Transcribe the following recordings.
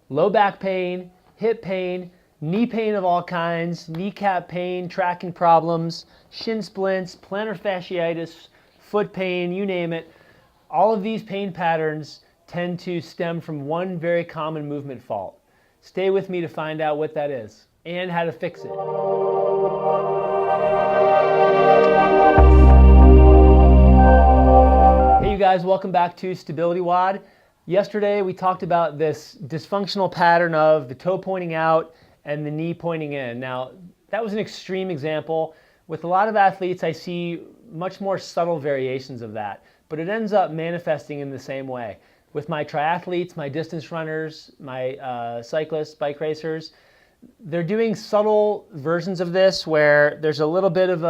low back pain, hip pain, knee pain of all kinds, kneecap pain, tracking problems, shin splints, plantar fasciitis, foot pain, you name it. All of these pain patterns tend to stem from one very common movement fault. Stay with me to find out what that is and how to fix it. Hey you guys, welcome back to StabilityWOD. Yesterday we talked about this dysfunctional pattern of the toe pointing out and the knee pointing in. Now that was an extreme example. With a lot of athletes I see much more subtle variations of that, but it ends up manifesting in the same way. With my triathletes, my distance runners, my cyclists, bike racers, they're doing subtle versions of this where there's a little bit of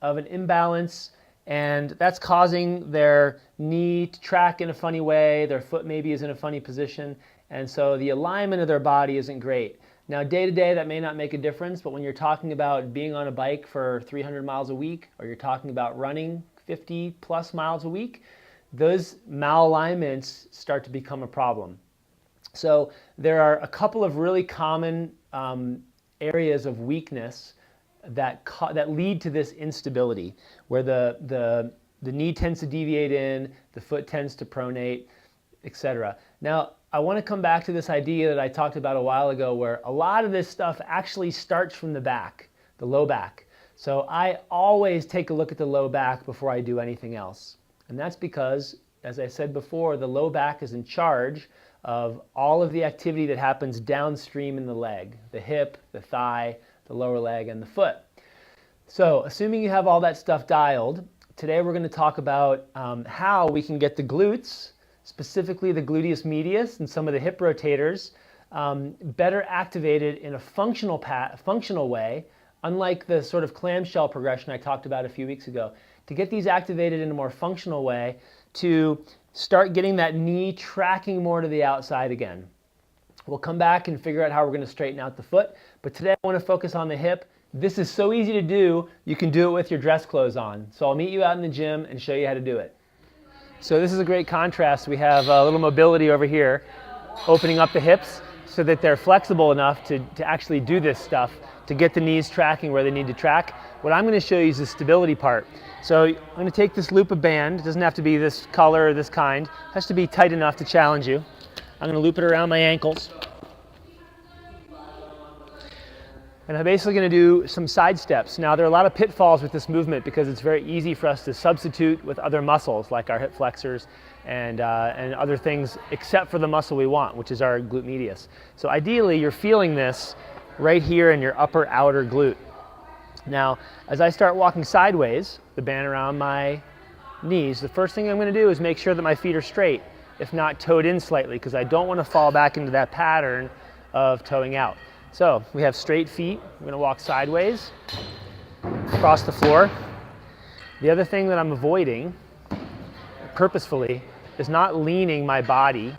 an imbalance, and that's causing their knee to track in a funny way, their foot maybe is in a funny position, and so the alignment of their body isn't great. Now day to day that may not make a difference, but when you're talking about being on a bike for 300 miles a week, or you're talking about running 50 plus miles a week, those malalignments start to become a problem. So there are a couple of really common areas of weakness that lead to this instability, where the knee tends to deviate in, the foot tends to pronate, etc. Now, I want to come back to this idea that I talked about a while ago, where a lot of this stuff actually starts from the back, the low back. So I always take a look at the low back before I do anything else. And that's because, as I said before, the low back is in charge of all of the activity that happens downstream in the leg, the hip, the thigh, the lower leg, and the foot. So assuming you have all that stuff dialed, today we're going to talk about how we can get the glutes, specifically the gluteus medius and some of the hip rotators, better activated in a functional way, unlike the sort of clamshell progression I talked about a few weeks ago. To get these activated in a more functional way, to start getting that knee tracking more to the outside again. We'll come back and figure out how we're going to straighten out the foot, but today I want to focus on the hip. This is so easy to do, you can do it with your dress clothes on. So I'll meet you out in the gym and show you how to do it. So this is a great contrast. We have a little mobility over here, opening up the hips so that they're flexible enough to actually do this stuff, to get the knees tracking where they need to track. What I'm going to show you is the stability part. So I'm going to take this loop of band. It doesn't have to be this color or this kind. It has to be tight enough to challenge you. I'm going to loop it around my ankles. And I'm basically going to do some side steps. Now there are a lot of pitfalls with this movement because it's very easy for us to substitute with other muscles like our hip flexors and other things except for the muscle we want, which is our glute medius. So ideally you're feeling this right here in your upper outer glute. Now, as I start walking sideways, the band around my knees, the first thing I'm going to do is make sure that my feet are straight, if not toed in slightly, because I don't want to fall back into that pattern of toeing out. So we have straight feet. We're going to walk sideways across the floor. The other thing that I'm avoiding purposefully is not leaning my body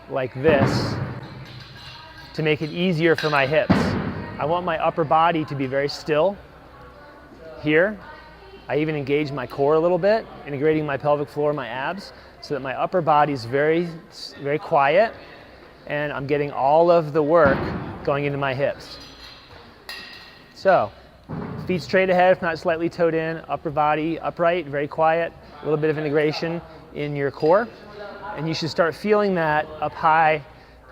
like this to make it easier for my hips. I want my upper body to be very still here. I even engage my core a little bit, integrating my pelvic floor, my abs, so that my upper body is very, very quiet, and I'm getting all of the work going into my hips. So, feet straight ahead, if not slightly toed in, upper body upright, very quiet, a little bit of integration in your core, and you should start feeling that up high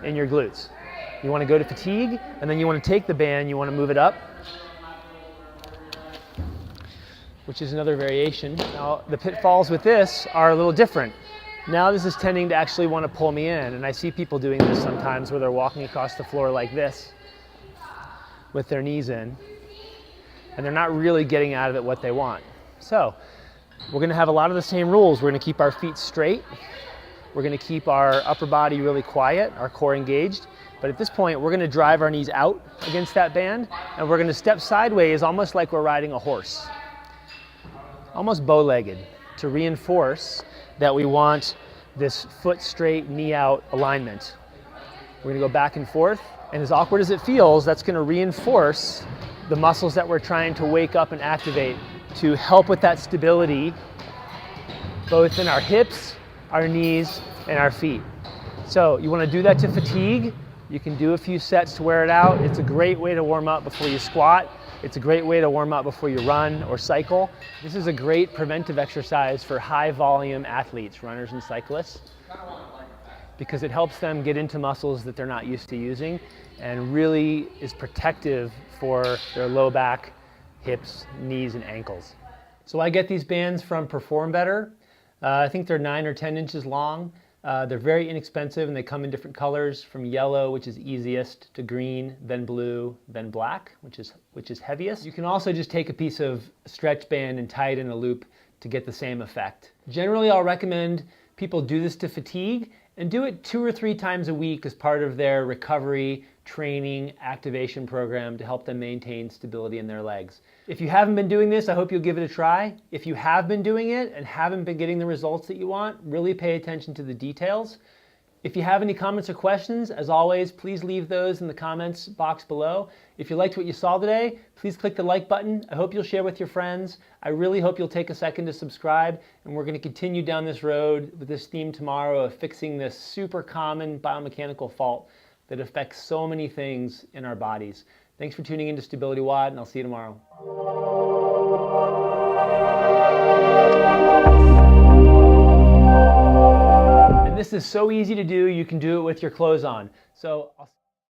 in your glutes. You want to go to fatigue, and then you want to take the band, you want to move it up, which is another variation. Now, the pitfalls with this are a little different. Now this is tending to actually want to pull me in, and I see people doing this sometimes where they're walking across the floor like this with their knees in, and they're not really getting out of it what they want. So we're going to have a lot of the same rules. We're going to keep our feet straight. We're going to keep our upper body really quiet, our core engaged. But at this point, we're going to drive our knees out against that band, and we're going to step sideways almost like we're riding a horse, almost bow-legged, to reinforce that we want this foot straight, knee out alignment. We're going to go back and forth, and as awkward as it feels, that's going to reinforce the muscles that we're trying to wake up and activate to help with that stability, both in our hips, our knees, and our feet. So you want to do that to fatigue. You can do a few sets to wear it out. It's a great way to warm up before you squat. It's a great way to warm up before you run or cycle. This is a great preventive exercise for high volume athletes, runners and cyclists, because it helps them get into muscles that they're not used to using and really is protective for their low back, hips, knees, and ankles. So I get these bands from Perform Better. I think they're 9 or 10 inches long. They're very inexpensive and they come in different colors, from yellow, which is easiest, to green, then blue, then black, which is heaviest. You can also just take a piece of stretch band and tie it in a loop to get the same effect. Generally, I'll recommend people do this to fatigue and do it 2 or 3 times a week as part of their recovery, training, activation program to help them maintain stability in their legs. If you haven't been doing this, I hope you'll give it a try. If you have been doing it and haven't been getting the results that you want, really pay attention to the details. If you have any comments or questions, as always, please leave those in the comments box below. If you liked what you saw today, please click the like button. I hope you'll share with your friends. I really hope you'll take a second to subscribe, and we're going to continue down this road with this theme tomorrow of fixing this super common biomechanical fault that affects so many things in our bodies. Thanks for tuning in to StabilityWOD, and I'll see you tomorrow. And this is so easy to do, you can do it with your clothes on. So